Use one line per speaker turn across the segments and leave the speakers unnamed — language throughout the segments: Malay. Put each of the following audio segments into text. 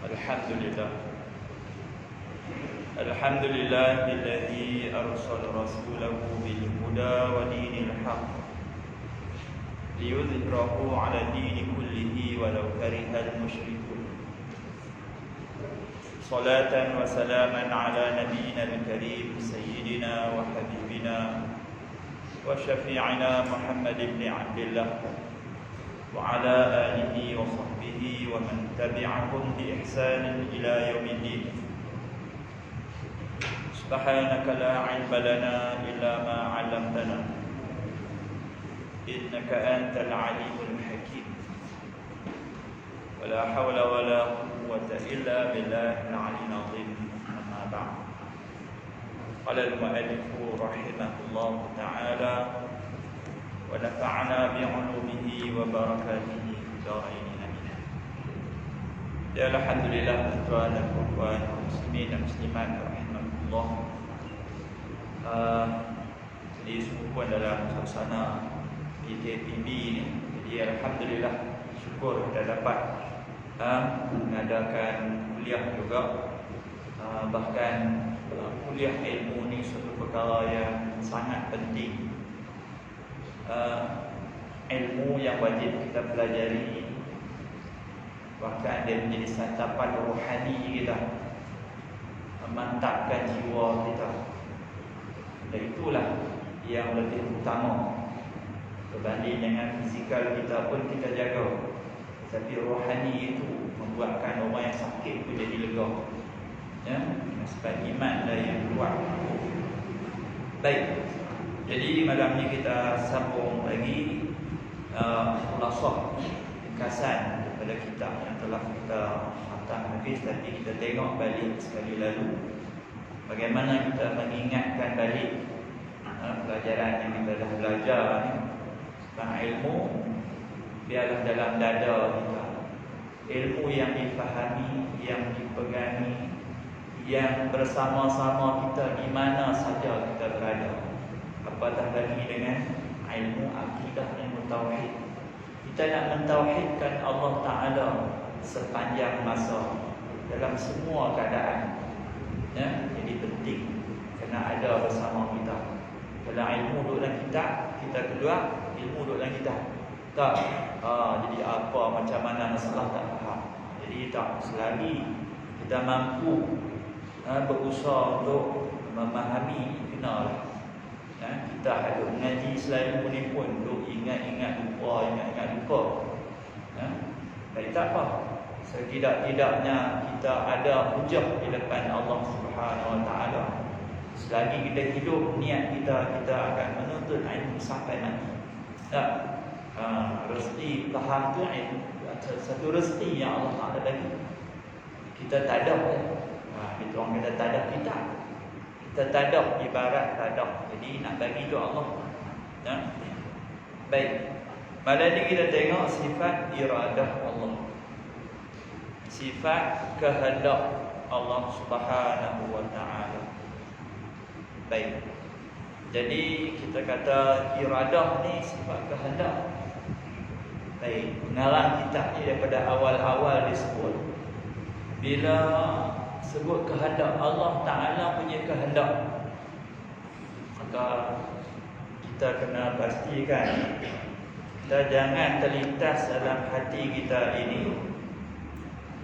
Alhamdulillah. Alhamdulillahilladzi arsala rasulahu bil huda wa dinil haqq liyudhhirahu 'ala dini kullihi walau karihal musyrikun. Salatan wa salaman 'ala nabiyyina al-karim sayyidina wa habibina wa syafi'ina Muhammad ibn Abdillah wa 'ala alihi wa sahbihi wa man tabi'ahum bi ihsanin ila yaumiddin. Subhanaka la 'ilma lana illa ma 'allamtana innaka antal 'alimul hakim. Wala hawla wala quwwata illa billahil 'aliyyil 'azim. Amma ba'd. Qala al-mu'allif rahimahullahu ta'ala wa nafa'ana bi'ulumihi wa barakatihi fid dharain. Ya alhamdulillah, tuan dan puan muslimin dan muslimat rahimahullah. Jadi semua dalam suasana PKPB ni. Jadi alhamdulillah, syukur kita dapat mengadakan kuliah juga. Bahkan kuliah ilmu ni suatu perkara yang sangat penting. Ilmu yang wajib kita pelajari, bahkan dia menjadi santapan rohani kita, memantapkan jiwa kita. Dan itulah yang lebih utama berbanding dengan fizikal kita pun kita jaga, tapi rohani itu membuatkan orang yang sakit pun jadi lega, ya, sebab iman dah yang kuat. Baik, jadi malam ni kita sambung lagi khulasah ringkasan daripada kitab yang telah kita khatam habis, tapi kita tengok balik sekali lalu bagaimana kita mengingatkan balik pelajaran yang kita dah belajar ni. Tentang ilmu, biarlah dalam dada kita, ilmu yang difahami, yang dipegangi, yang bersama-sama kita di mana saja kita berada. Apatah lagi dengan ilmu akidah, ilmu tauhid. Kita nak mentauhidkan Allah Ta'ala sepanjang masa, dalam semua keadaan, ya? Jadi penting kena ada bersama kita. Kalau ilmu duduk dalam kitab, kita keluar, ilmu duduk dalam kitab. Tak, jadi apa, macam mana masalah tak faham. Jadi tak, selagi kita mampu berusaha untuk memahami, kenalah. Kita ada mengaji selalu ni pun duk ingat-ingat lupa, ingat-ingat lupa. Tapi tak apa, setidak-tidaknya kita ada hujah di depan Allah Subhanahu Wa Taala. Selagi kita hidup, niat kita akan menuntut ilmu sampai mati. Tak, rezeki faham tu ilmu, satu rezeki yang Allah Taala bagi. Kita tak ada, kita orang kata tak ada kitab. Kita tak ada, ibarat tak ada. Jadi nak bagi tu Allah. Baik, malam ni kita tengok sifat iradah Allah, sifat kehendak Allah Subhanahu Wa Taala. Baik, jadi kita kata iradah ni sifat kehendak. Baik, pengarang kitab ni daripada awal-awal disebut, bila sebut kehendak Allah Ta'ala punya kehendak, maka kita kena pastikan kita jangan terlintas dalam hati kita ini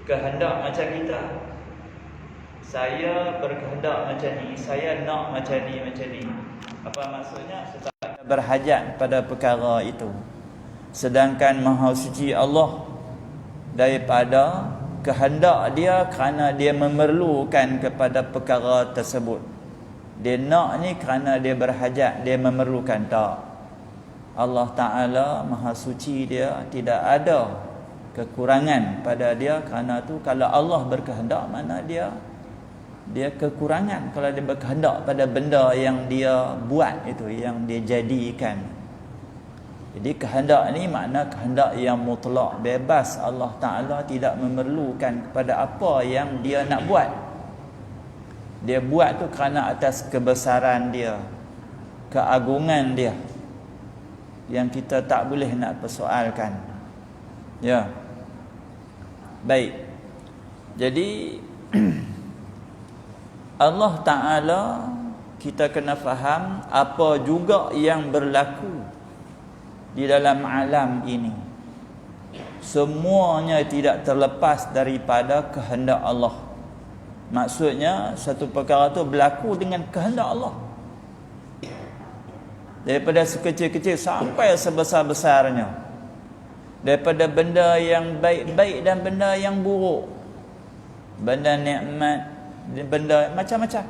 kehendak macam kita. Saya berkehendak macam ni, saya nak macam ni, macam ni. Apa maksudnya? Kita berhajat pada perkara itu, sedangkan Maha Suci Allah daripada kehendak dia kerana dia memerlukan kepada perkara tersebut. Dia nak ni kerana dia berhajat, dia memerlukan. Tak, Allah Ta'ala Maha Suci, dia tidak ada kekurangan pada dia. Kerana tu kalau Allah berkehendak, mana dia kekurangan kalau dia berkehendak pada benda yang dia buat itu, yang dia jadikan. Jadi kehendak ni makna kehendak yang mutlak, bebas. Allah Ta'ala tidak memerlukan kepada apa yang dia nak buat. Dia buat tu kerana atas kebesaran dia, keagungan dia, yang kita tak boleh nak persoalkan. Ya. Baik. Jadi Allah Ta'ala, kita kena faham apa juga yang berlaku di dalam alam ini. Semuanya tidak terlepas daripada kehendak Allah. Maksudnya satu perkara tu berlaku dengan kehendak Allah. Daripada sekecil-kecil sampai sebesar-besarnya. Daripada benda yang baik-baik dan benda yang buruk. Benda nikmat, benda macam-macam.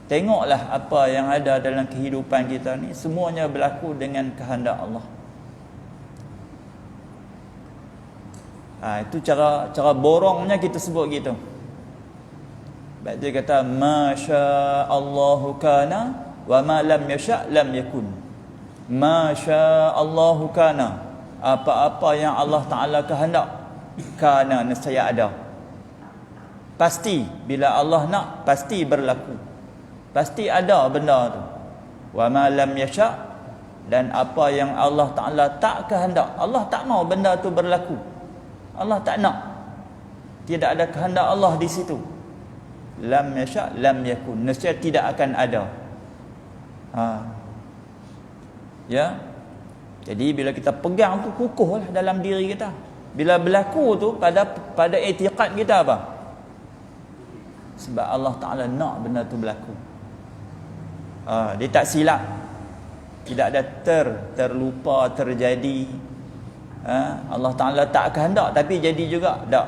Tengoklah apa yang ada dalam kehidupan kita ni, semuanya berlaku dengan kehendak Allah. Itu cara borongnya kita sebut gitu. Baik, dia kata masya Allahu kana wa ma lam yasha lam yakun. Masya Allahu kana, apa-apa yang Allah Ta'ala kehendak, kana nescaya ada. Pasti bila Allah nak, pasti berlaku. Pasti ada benda tu. Wa ma lam yasha, dan apa yang Allah Ta'ala tak kehendak, Allah tak mau benda tu berlaku. Allah tak nak. Tidak ada kehendak Allah di situ. Lam yasha lam yakun, nescaya tidak akan ada. Ya. Jadi bila kita pegang tu kukuhlah dalam diri kita. Bila berlaku tu pada i'tiqad kita apa? Sebab Allah Ta'ala nak benda tu berlaku. Dia tak silap. Tidak ada terlupa, terjadi. Allah Ta'ala tak kehendak tapi jadi juga. Tak.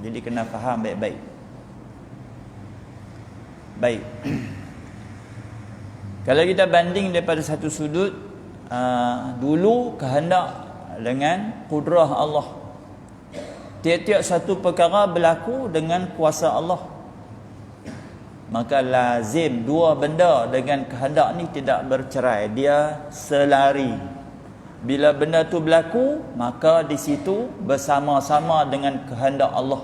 Jadi kena faham baik-baik. Baik. Kalau kita banding daripada satu sudut, dulu kehendak dengan kudrah Allah. Tiap-tiap satu perkara berlaku dengan kuasa Allah. Maka lazim dua benda dengan kehendak ni tidak bercerai, dia selari. Bila benda tu berlaku, maka di situ bersama-sama dengan kehendak Allah.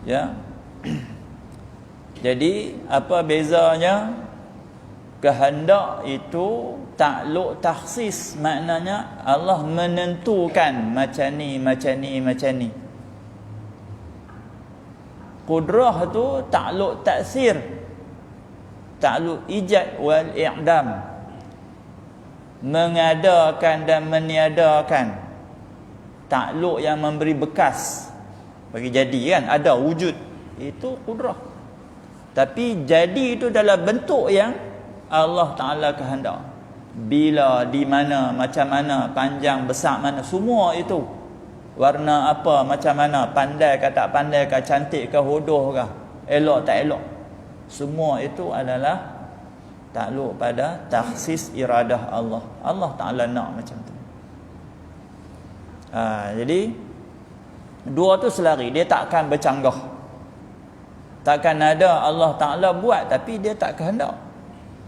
Ya. Jadi apa bezanya? Kehendak itu takluk takhsis, maknanya Allah menentukan macam ni, macam ni, macam ni. Qudrah tu takluk taksir, takluk ijad wal i'dam, mengadakan dan meniadakan. Takluk yang memberi bekas bagi jadi, kan, ada wujud, itu qudrah. Tapi jadi itu dalam bentuk yang Allah Ta'ala kehendak. Bila, di mana, macam mana, panjang, besar mana, semua itu. Warna apa, macam mana, pandai ke tak pandai ke, cantik ke, hodoh ke, elok tak elok. Semua itu adalah takluk pada takhsis iradah Allah. Allah Ta'ala nak macam tu. Jadi dua tu selari, dia takkan bercanggah. Takkan ada Allah Ta'ala buat tapi dia tak kehendak.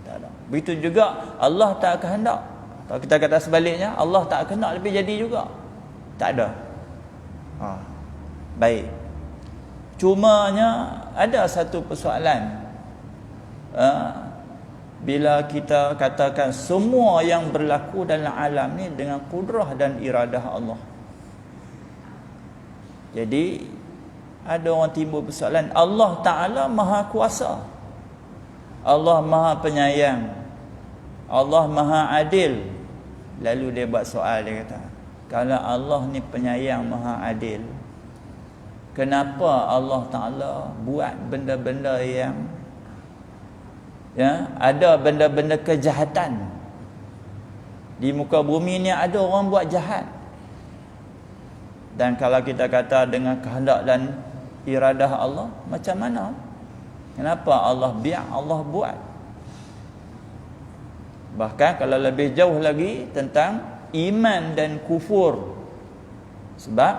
Tak ada. Begitu juga Allah tak kehendak. Kalau kita kata sebaliknya, Allah tak kehendak tapi jadi juga. Tak ada. Baik. Cumanya ada satu persoalan. Bila kita katakan semua yang berlaku dalam alam ni dengan kudrah dan iradah Allah. Jadi ada orang timbul persoalan, Allah Ta'ala maha kuasa, Allah maha penyayang, Allah maha adil. Lalu dia buat soal, dia kata, kalau Allah ni penyayang maha adil, kenapa Allah Ta'ala buat benda-benda yang ada benda-benda kejahatan di muka bumi ni? Ada orang buat jahat. Dan kalau kita kata dengan kehendak dan iradah Allah, macam mana? Kenapa Allah biar, Allah buat? Bahkan kalau lebih jauh lagi tentang iman dan kufur. Sebab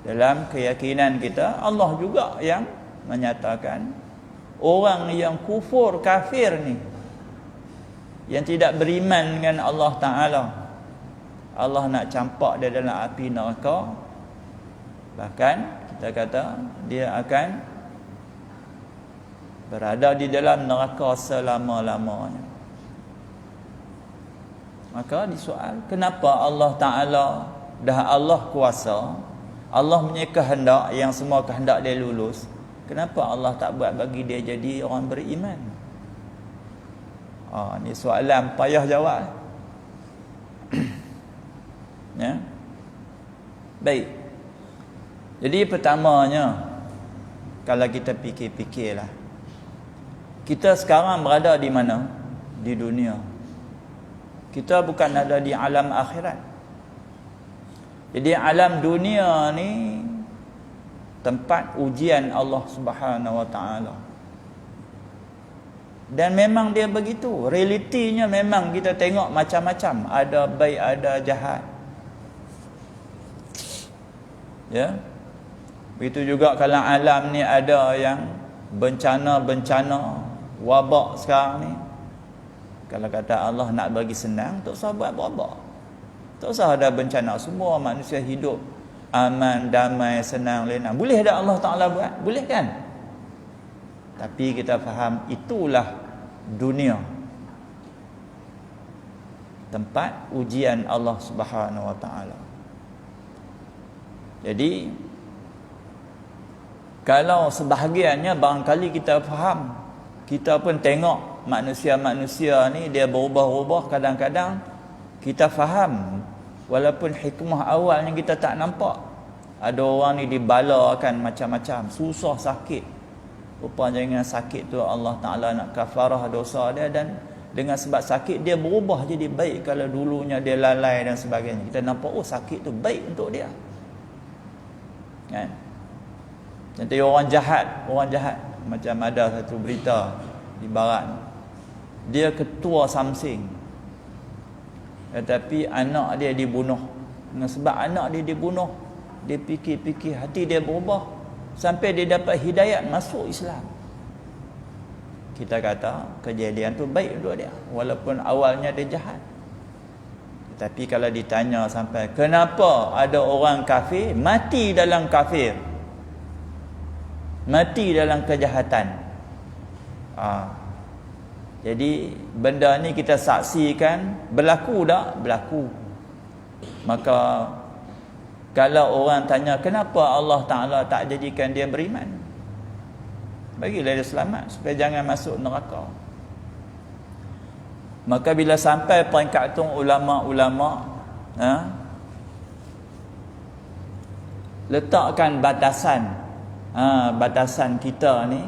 dalam keyakinan kita, Allah juga yang menyatakan orang yang kufur, kafir ni, yang tidak beriman dengan Allah Ta'ala, Allah nak campak dia dalam api neraka. Bahkan kita kata dia akan berada di dalam neraka selama-lamanya. Maka disoal, kenapa Allah Ta'ala dah Allah kuasa, Allah punya kehendak yang semua kehendak dia lulus, kenapa Allah tak buat bagi dia jadi orang beriman? Ni soalan payah jawab. Ya. Baik. Jadi pertamanya, kalau kita fikir-fikirlah, kita sekarang berada di mana? Di dunia. Kita bukan ada di alam akhirat. Jadi alam dunia ni tempat ujian Allah Subhanahu Wa Taala. Dan memang dia begitu. Realitinya memang kita tengok macam-macam. Ada baik, ada jahat. Ya. Begitu juga kalau alam ni ada yang bencana-bencana, wabak sekarang ni. Kalau kata Allah nak bagi senang, tak usah buat wabak. Tak usah ada bencana. Semua manusia hidup aman, damai, senang, lenang. Boleh tak Allah Ta'ala buat? Boleh kan? Tapi kita faham itulah dunia, tempat ujian Allah Subhanahu Wa Ta'ala. Jadi kalau sebahagiannya barangkali kita faham, kita pun tengok manusia-manusia ni dia berubah-ubah, kadang-kadang kita faham walaupun hikmah awalnya kita tak nampak. Ada orang ni dibalakan macam-macam, susah, sakit. Rupanya dengan sakit tu Allah Ta'ala nak kafarah dosa dia, dan dengan sebab sakit dia berubah jadi baik. Kalau dulunya dia lalai dan sebagainya, kita nampak sakit tu baik untuk dia. Kan? Contoh orang jahat macam ada satu berita di barat, dia ketua Samsing, tetapi anak dia dibunuh. Dengan sebab anak dia dibunuh, dia fikir-fikir, hati dia berubah sampai dia dapat hidayat masuk Islam. Kita kata kejadian tu baik untuk dia, walaupun awalnya dia jahat. Tapi kalau ditanya sampai kenapa ada orang kafir mati dalam kafir, mati dalam kejahatan. Jadi benda ni kita saksikan berlaku tak? Berlaku. Maka kalau orang tanya kenapa Allah Ta'ala tak jadikan dia beriman, bagilah dia selamat supaya jangan masuk neraka. Maka bila sampai peringkat tu ulama-ulama letakkan batasan, batasan kita ni,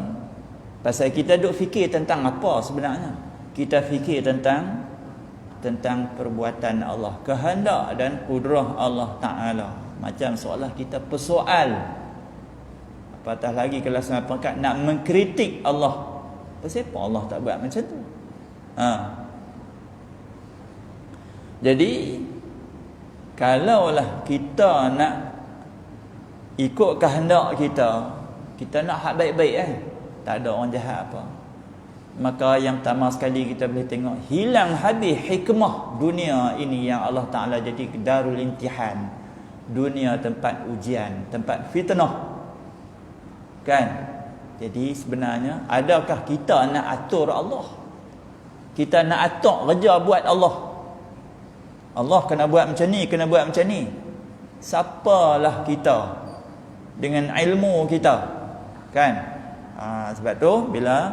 pasal kita duk fikir tentang apa sebenarnya? Kita fikir tentang perbuatan Allah, kehendak dan kudrah Allah Ta'ala. Macam seolah kita persoal, apatah lagi kalau sampai peringkat nak mengkritik Allah. Kenapa Allah tak buat macam tu? Jadi kalaulah kita nak ikut kehendak kita nak hak baik-baik tak ada orang jahat apa, maka yang pertama sekali kita boleh tengok hilang habis hikmah dunia ini yang Allah Ta'ala jadi darul imtihan, dunia tempat ujian, tempat fitnah. Kan? Jadi sebenarnya adakah kita nak atur Allah? Kita nak atur kerja buat Allah. Allah kena buat macam ni, kena buat macam ni. Siapalah kita dengan ilmu kita? Kan? Sebab tu bila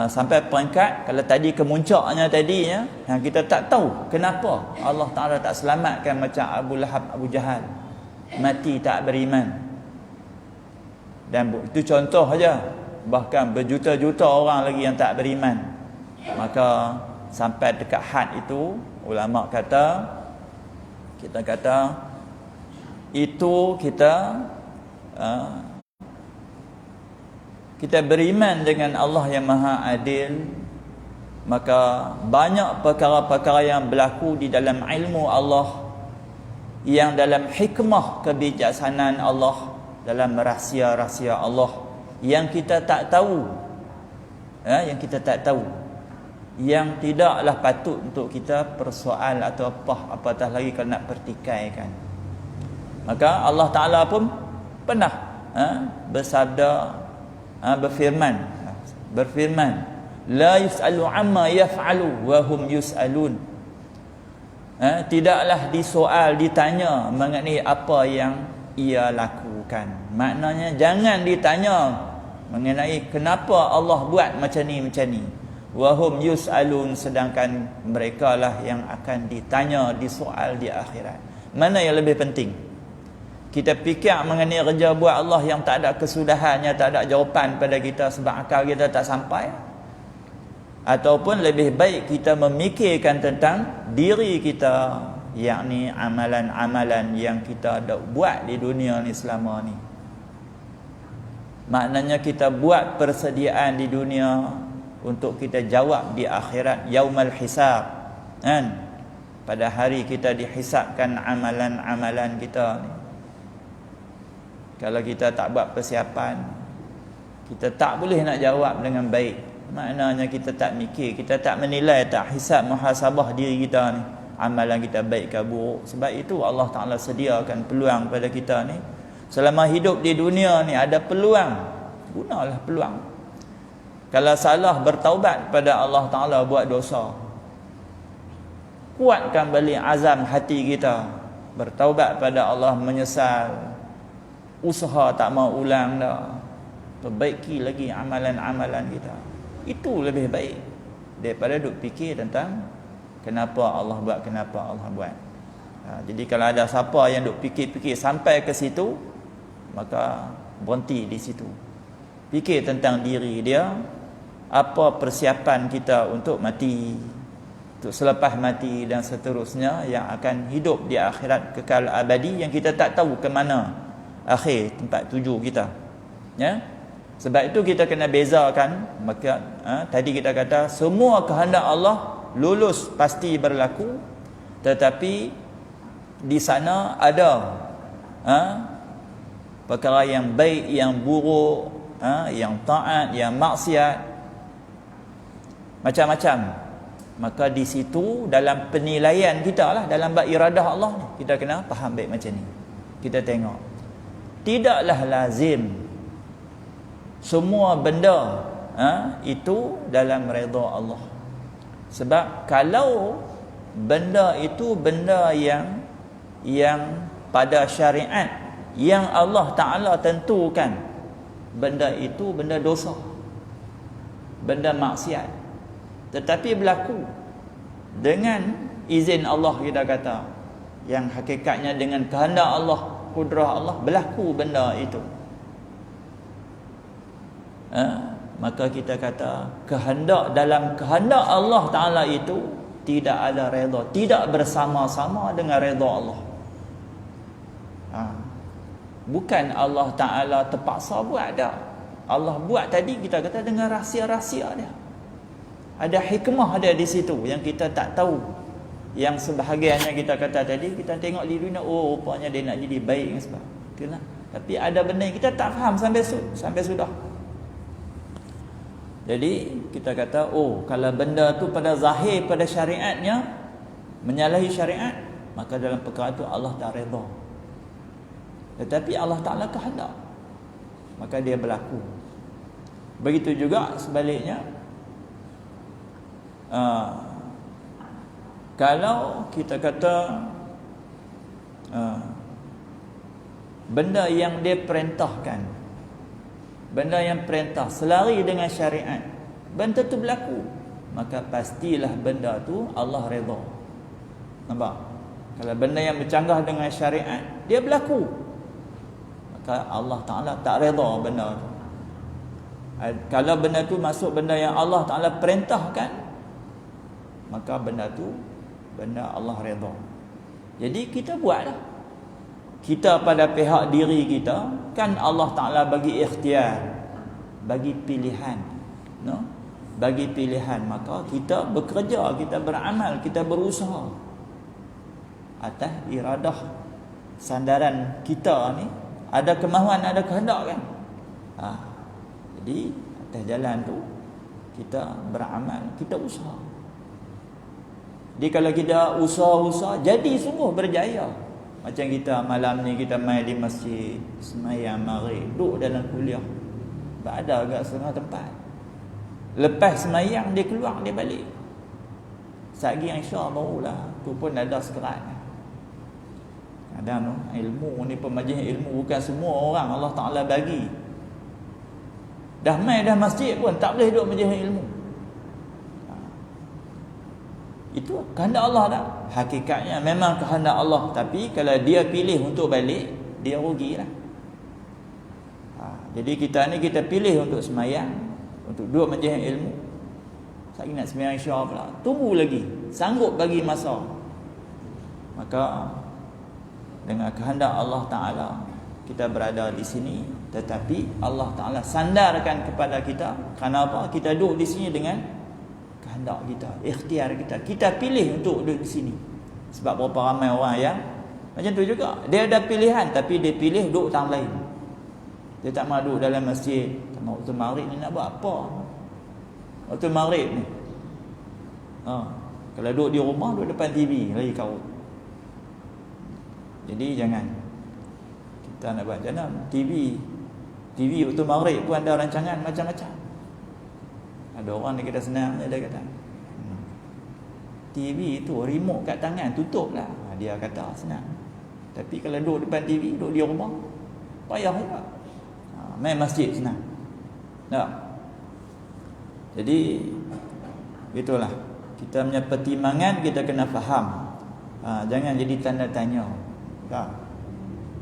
sampai peringkat, kalau tadi kemuncaknya tadinya yang kita tak tahu kenapa Allah Ta'ala tak selamatkan macam Abu Lahab, Abu Jahal mati tak beriman. Dan itu contoh saja, bahkan berjuta-juta orang lagi yang tak beriman. Maka sampai dekat had itu, ulama kata, kita kata itu kita beriman dengan Allah yang Maha Adil, maka banyak perkara-perkara yang berlaku di dalam ilmu Allah, yang dalam hikmah kebijaksanaan Allah, dalam rahsia-rahsia Allah yang kita tak tahu, yang kita tak tahu, yang tidaklah patut untuk kita persoal atau apatah lagi kalau nak pertikaikan. Maka Allah Ta'ala pun pernah bersabda, berfirman, la yus'alu amma yaf'alu wa hum yus'alun.
tidaklah disoal, ditanya mengenai apa yang ia lakukan. Maknanya jangan ditanya mengenai kenapa Allah buat macam ni. Wahum yus'alun, sedangkan mereka lah yang akan ditanya, disoal di akhirat. Mana yang lebih penting? Kita fikir mengenai kerja buat Allah yang tak ada kesudahannya, tak ada jawapan pada kita sebab akal kita tak sampai, ataupun lebih baik kita memikirkan tentang diri kita, yakni amalan-amalan yang kita dah buat di dunia ni selama ni. Maknanya kita buat persediaan di dunia untuk kita jawab di akhirat, yaumal hisab, kan? Pada hari kita dihisabkan amalan-amalan kita ni. Kalau kita tak buat persiapan, kita tak boleh nak jawab dengan baik. Maknanya kita tak mikir, kita tak menilai, tak hisab muhasabah diri kita ni, amalan kita baik ke buruk. Sebab itu Allah Ta'ala sediakan peluang pada kita ni. Selama hidup di dunia ni ada peluang, gunalah peluang. Kalau salah, bertaubat pada Allah Ta'ala, buat dosa, kuatkan balik azam hati kita, bertaubat pada Allah, menyesal, usaha tak mau ulang dah, perbaiki lagi amalan-amalan kita. Itu lebih baik daripada duk fikir tentang kenapa Allah buat. Jadi kalau ada siapa yang duk fikir-fikir sampai ke situ, maka berhenti di situ. Fikir tentang diri dia, apa persiapan kita untuk mati, untuk selepas mati dan seterusnya, yang akan hidup di akhirat kekal abadi, yang kita tak tahu ke mana akhir tempat tuju kita, ya. Sebab itu kita kena bezakan. Maka tadi kita kata semua kehendak Allah lulus pasti berlaku, tetapi di sana ada perkara yang baik, yang buruk, yang taat, yang maksiat, macam-macam. Maka di situ dalam penilaian kita lah, dalam bab iradah Allah ni, kita kena faham baik macam ni. Kita tengok, tidaklah lazim semua benda itu dalam redha Allah. Sebab kalau benda itu benda yang pada syariat yang Allah Ta'ala tentukan, benda itu benda dosa, benda maksiat, tetapi berlaku dengan izin Allah, kita kata, yang hakikatnya dengan kehendak Allah, kudrah Allah, berlaku benda itu, maka kita kata kehendak, dalam kehendak Allah Ta'ala itu tidak ada redha, tidak bersama-sama dengan redha Allah. Bukan Allah Ta'ala terpaksa buat, dah Allah buat tadi kita kata dengan rahsia-rahsia dia, ada hikmah dia di situ yang kita tak tahu. Yang sebahagiannya kita kata tadi, kita tengok di dunia, oh rupanya dia nak jadi baik sebab itulah. Tapi ada benda yang kita tak faham sampai sudah. Jadi kita kata, oh kalau benda tu pada zahir, pada syariatnya menyalahi syariat, maka dalam perkara itu Allah tak redha. Tetapi Allah Ta'ala kehendak, maka dia berlaku. Begitu juga sebaliknya, kalau kita kata benda yang dia perintahkan, benda yang perintah selari dengan syariat, benda tu berlaku, maka pastilah benda tu Allah redha. Nampak? Kalau benda yang bercanggah dengan syariat, dia berlaku, maka Allah Ta'ala tak redha benda tu. Kalau benda tu masuk benda yang Allah Ta'ala perintahkan, maka benda tu benda Allah redha. Jadi kita buatlah. Kita pada pihak diri kita, kan Allah Ta'ala bagi ikhtiar, bagi pilihan, no? Bagi pilihan, maka kita bekerja, kita beramal, kita berusaha atas iradah sandaran kita ni, ada kemahuan, ada kehendak, kan. Jadi atas jalan tu kita beramal, kita usaha. Jadi kalau kita usaha-usaha, jadi sungguh berjaya. Macam kita malam ni, kita main di masjid, semayang maghrib, duduk dalam kuliah, ada agak setengah tempat. Lepas semayang dia keluar, dia balik. Satgi Aisyah barulah tu pun ada sekerat. Kadang ilmu ni pun majlis ilmu bukan semua orang Allah Ta'ala bagi. Dah mai dah masjid pun tak boleh duduk majlis ilmu. Itu kehendak Allah tak? Hakikatnya memang kehendak Allah, tapi kalau dia pilih untuk balik, dia rugilah. Jadi kita ni kita pilih untuk semayang, untuk duduk majlis ilmu. Saya nak semayang Isya pula, tunggu lagi, sanggup bagi masa. Maka dengan kehendak Allah Ta'ala kita berada di sini, tetapi Allah Ta'ala sandarkan kepada kita. Kenapa? Kita duduk di sini dengan kehendak kita, ikhtiar kita. Kita pilih untuk duduk di sini. Sebab berapa ramai orang yang macam tu juga. Dia ada pilihan, tapi dia pilih duduk tang lain. Dia tak mahu duduk dalam masjid. Tak mahu waktu maghrib ni nak buat apa? Waktu maghrib ni kalau duduk di rumah, duduk depan TV lagi kau. Jadi jangan. Kita nak buat macam mana? TV waktu maghrib pun ada rancangan macam-macam. Ada orang ni kita senang dia kata, TV tu remote kat tangan, tutup lah. Dia kata senang. Tapi kalau duduk depan TV, duduk di rumah, payah juga. Main masjid senang. Tak? Jadi itulah, kita punya pertimbangan kita kena faham. Jangan jadi tanda tanya. Tak?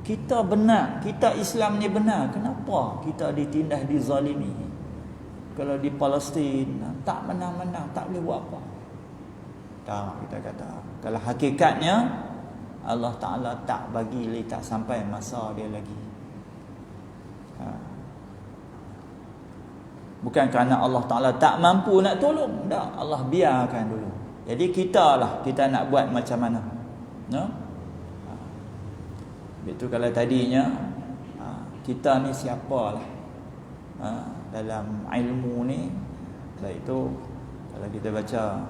Kita benar, kita Islam ni benar, kenapa kita ditindas, dizalimi? Kalau di Palestin tak menang-menang, tak boleh buat apa. Tak, kita kata kalau hakikatnya Allah Ta'ala tak bagi, tak sampai masa dia lagi. Bukan kerana Allah Ta'ala tak mampu nak tolong, tak, Allah biarkan dulu. Jadi kita nak buat macam mana, no? Itu kalau tadinya kita ni siapalah dalam ilmu ni. Baik tu kalau kita baca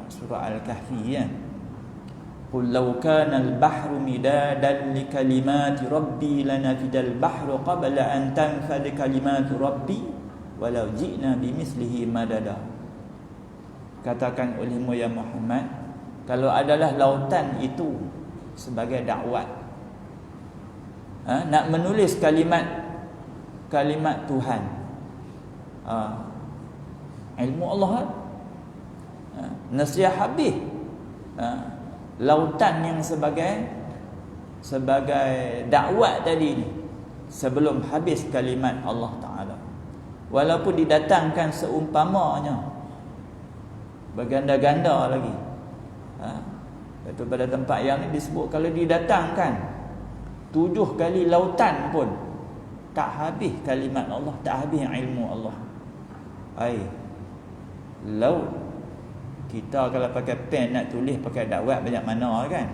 surah Al-Kahfi kan, qul law kana al-bahru midadan li kalimati rabbi lanafidal bahru qabla an tanfad kalimatu rabbi walau ji'na bimithlihi madada. Katakan olehmu ya Muhammad, kalau adalah lautan itu sebagai dakwat, nak menulis kalimat Tuhan, ilmu Allah, nasihat habis, lautan yang sebagai dakwat tadi ni, sebelum habis kalimat Allah Ta'ala, walaupun didatangkan seumpamanya berganda-ganda lagi. Itu pada tempat yang ni disebut kalau didatangkan 7 kali lautan pun tak habis kalimat Allah, tak habis ilmu Allah. Laut kita kalau pakai pen nak tulis pakai dakwat banyak mana kan,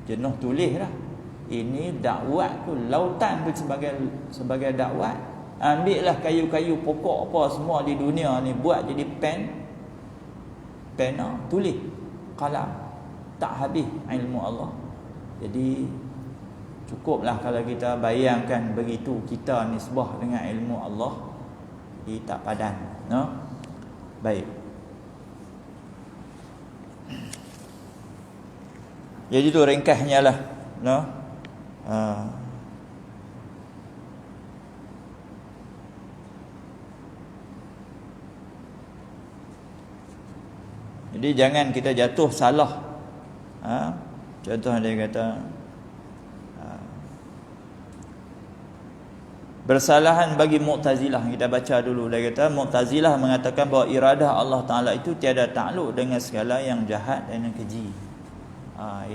jenuh tulis dah. Ini dakwat tu, lautan tu sebagai dakwat. Ambillah kayu-kayu pokok apa semua di dunia ni, buat jadi pena, tulis, kalam, tak habis ilmu Allah. Jadi cukuplah kalau kita bayangkan begitu, kita nisbah dengan ilmu Allah, dia tak padan, no? Baik. Jadi tu ringkasnya lah, no? Jadi jangan kita jatuh salah. Contoh dia kata bersalahan bagi Mu'tazilah. Kita baca dulu. Dia kata Mu'tazilah mengatakan bahawa iradah Allah Ta'ala itu tiada takluk dengan segala yang jahat dan yang keji.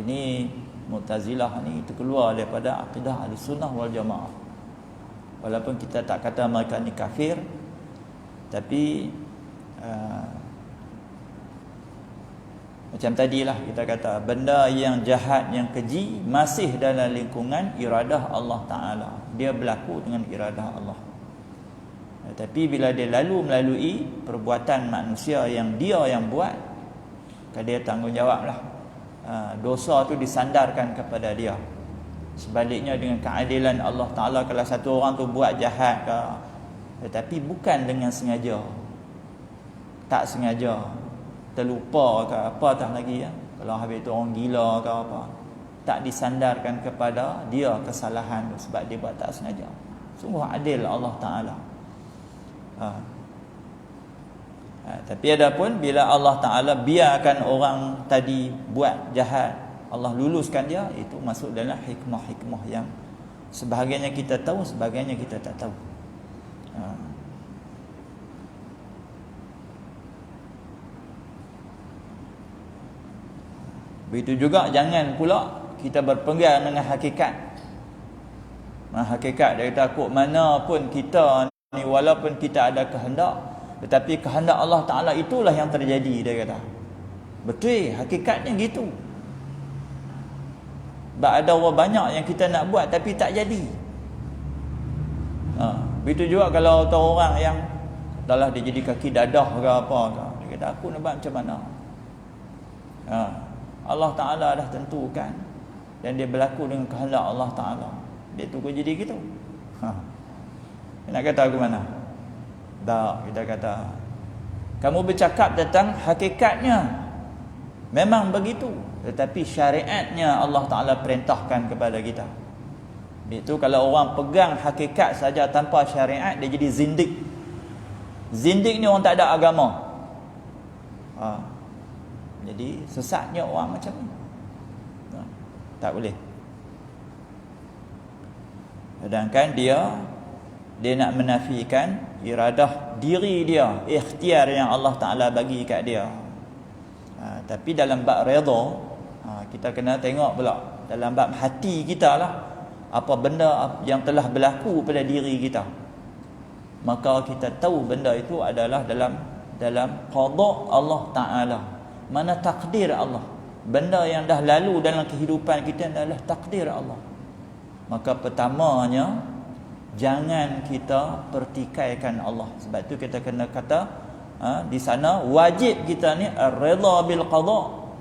Ini Mu'tazilah ni itu keluar daripada akidah Ahlussunnah wal Jamaah. Walaupun kita tak kata mereka ni kafir, tapi macam tadilah kita kata, benda yang jahat, yang keji masih dalam lingkungan iradah Allah Ta'ala. Dia berlaku dengan iradah Allah. Tapi bila dia melalui perbuatan manusia yang dia yang buat, dia tanggungjawab lah. Dosa tu disandarkan kepada dia. Sebaliknya dengan keadilan Allah Ta'ala, kalau satu orang tu buat jahat ke, tetapi bukan dengan sengaja, tak sengaja, terlupa ke apa tak lagi, Kalau habis tu orang gila ke apa, tak disandarkan kepada dia kesalahan tu sebab dia buat tak sengaja. Sungguh adil Allah Ta'ala. Tapi adapun bila Allah Ta'ala biarkan orang tadi buat jahat, Allah luluskan dia, itu masuk dalam hikmah-hikmah yang sebahagiannya kita tahu, sebahagiannya kita tak tahu. Begitu juga jangan pula kita berpegang dengan hakikat. Hakikat dia takut mana pun kita ni, walaupun kita ada kehendak, tetapi kehendak Allah Ta'ala itulah yang terjadi, dia kata. Betul, hakikatnya gitu. Sebab ada orang banyak yang kita nak buat tapi tak jadi. Begitu juga kalau orang yang dah dia jadi kaki dadah ke apa ke, dia kata aku nak buat macam mana. Allah Ta'ala dah tentukan dan dia berlaku dengan kehendak Allah Ta'ala. Dia tunggu jadi gitu. Nak kata aku mana? Tak, kita kata kamu bercakap tentang hakikatnya memang begitu, tetapi syariatnya Allah Ta'ala perintahkan kepada kita. Itu kalau orang pegang hakikat saja tanpa syariat, dia jadi zindik. Zindik ni orang tak ada agama. Jadi sesatnya orang macam ni. Tak boleh. Sedangkan dia nak menafikan iradah diri dia, ikhtiar yang Allah Ta'ala bagi kat dia. Tapi dalam bab redha, kita kena tengok pula dalam bab hati kita lah, apa benda yang telah berlaku pada diri kita, maka kita tahu benda itu adalah dalam qada Allah Ta'ala. Mana takdir Allah. Benda yang dah lalu dalam kehidupan kita adalah takdir Allah. Maka pertamanya, jangan kita pertikaikan Allah. Sebab tu kita kena kata di sana wajib kita ni ar-ridha bil qada.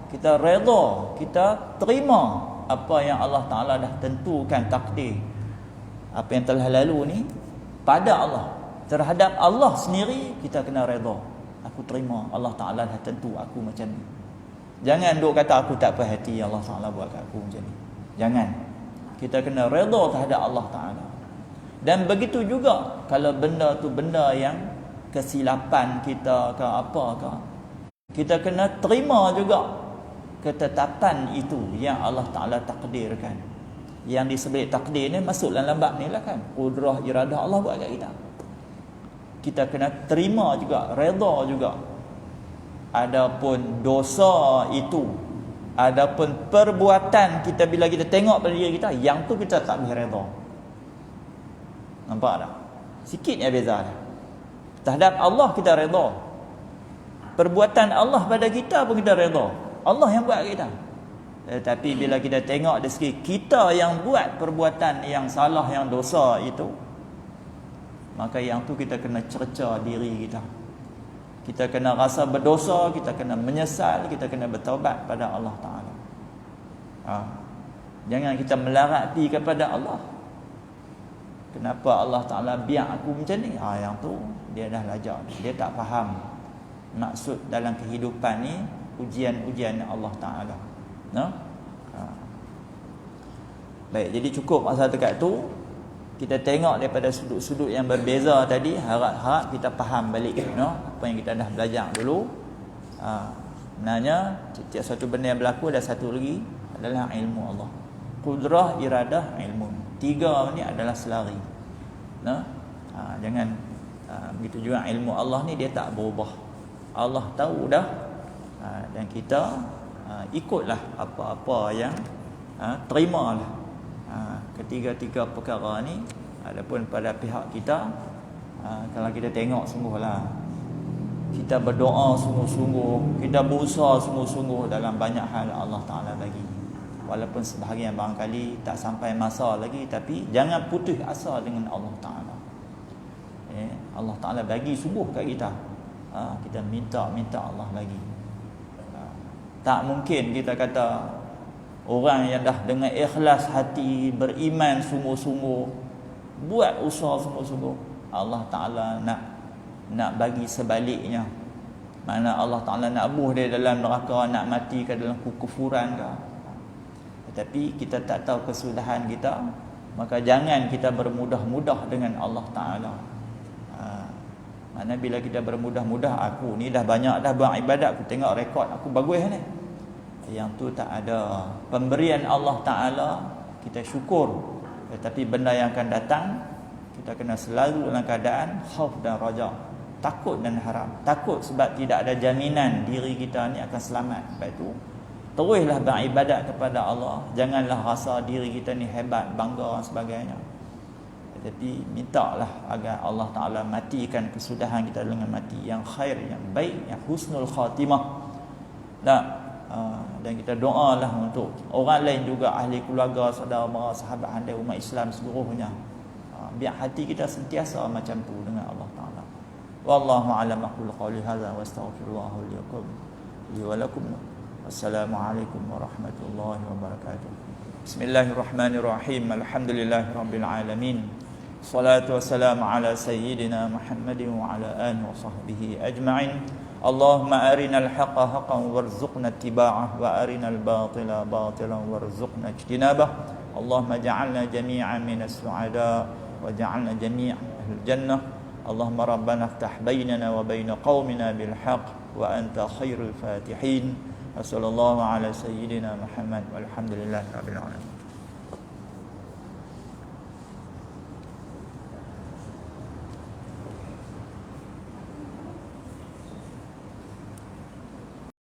Kita redha, kita terima apa yang Allah Ta'ala dah tentukan takdir. Apa yang telah lalu ni pada Allah. Terhadap Allah sendiri kita kena redha. Aku terima Allah Ta'ala dah tentu aku macam ni. Jangan duk kata aku tak puas hati Allah Ta'ala buat kat aku macam ni. Jangan. Kita kena redha terhadap Allah Ta'ala. Dan begitu juga kalau benda tu benda yang kesilapan kita ke apa ke, kita kena terima juga ketetapan itu yang Allah Ta'ala takdirkan. Yang disebut takdir ni masuk dalam bab ni lah kan, qudrah iradah Allah buat kat kita. Kita kena terima juga, redha juga. Adapun dosa itu, adapun perbuatan kita, bila kita tengok pada diri kita, yang tu kita tak boleh redha. Nampak tak? Sikit ya beza dia. Terhadap Allah kita redha. Perbuatan Allah pada kita pun kita redha. Allah yang buat kita. Tetapi bila kita tengok dari segi kita yang buat perbuatan yang salah, yang dosa itu, maka yang tu kita kena cerca diri kita. Kita kena rasa berdosa, kita kena menyesal, kita kena bertaubat pada Allah Ta'ala. Jangan kita melarat pi kepada Allah. Kenapa Allah Ta'ala biar aku macam ni? Yang tu dia dah lajar. Dia tak faham maksud dalam kehidupan ni, ujian-ujian Allah Ta'ala. Baik, jadi cukup masa dekat tu. Kita tengok daripada sudut-sudut yang berbeza tadi, harap-harap kita faham balik apa yang kita dah belajar dulu. Sebenarnya setiap satu benda yang berlaku, ada satu lagi adalah ilmu Allah. Qudrah, iradah, ilmu. Tiga ni adalah selari. Jangan begitu juga ilmu Allah ni dia tak berubah. Allah tahu dah, dan kita ikutlah apa-apa yang terimalah. Ketiga-tiga perkara ni, adapun pada pihak kita, kalau kita tengok sungguhlah, kita berdoa sungguh-sungguh, kita berusaha sungguh-sungguh dalam banyak hal Allah Ta'ala bagi. Walaupun sebahagian barangkali tak sampai masa lagi, tapi jangan putus asa dengan Allah Ta'ala. Allah Ta'ala bagi sungguh kat kita. Kita minta Allah bagi. Tak mungkin kita kata orang yang dah dengan ikhlas hati, beriman sungguh-sungguh, buat usaha sungguh-sungguh, Allah Ta'ala nak bagi sebaliknya. Mana Allah Ta'ala nak buh dia dalam neraka, nak mati ke dalam kekufuran ke. Tetapi kita tak tahu kesudahan kita, maka jangan kita bermudah-mudah dengan Allah Ta'ala. Mana bila kita bermudah-mudah, aku ni dah banyak dah buat ibadat, aku tengok rekod aku bagus ni. Yang tu tak ada. Pemberian Allah Ta'ala kita syukur. Tetapi benda yang akan datang, kita kena selalu dalam keadaan khauf dan raja, takut dan harap. Takut sebab tidak ada jaminan diri kita ni akan selamat. Sebab itu teruslah beribadat kepada Allah. Janganlah rasa diri kita ni hebat, bangga dan sebagainya. Tetapi mintalah agar Allah Ta'ala matikan kesudahan kita dengan mati yang khair, yang baik, yang husnul khatimah. Dan kita doalah untuk orang lain juga, ahli keluarga, saudara mara, sahabat handai umat Islam seluruhnya. Biar hati kita sentiasa macam tu dengan Allah Ta'ala. Wallahu a'lam, aqulu qawli hadza wa astaghfirullah li wa lakum. Wassalamualaikum warahmatullahi wabarakatuh. Bismillahirrahmanirrahim. Alhamdulillahirabbil alamin. Salatu wassalamu ala sayyidina Muhammadin wa ala alihi wa sahbihi ajma'in. Allahumma arinal haqqa haqqan warzuqna ittiba'ah wa arinal batila batilan warzuqna ijtinabah. Allahumma ja'alna jami'an minas su'ada wa ja'alna jami'an ahlul jannah. Allahumma rabbana iftah bainana wa baina qaumina bil haqq wa anta khairul fatihin. Wassallallahu ala sayyidina Muhammad walhamdulillahi rabbil alamin.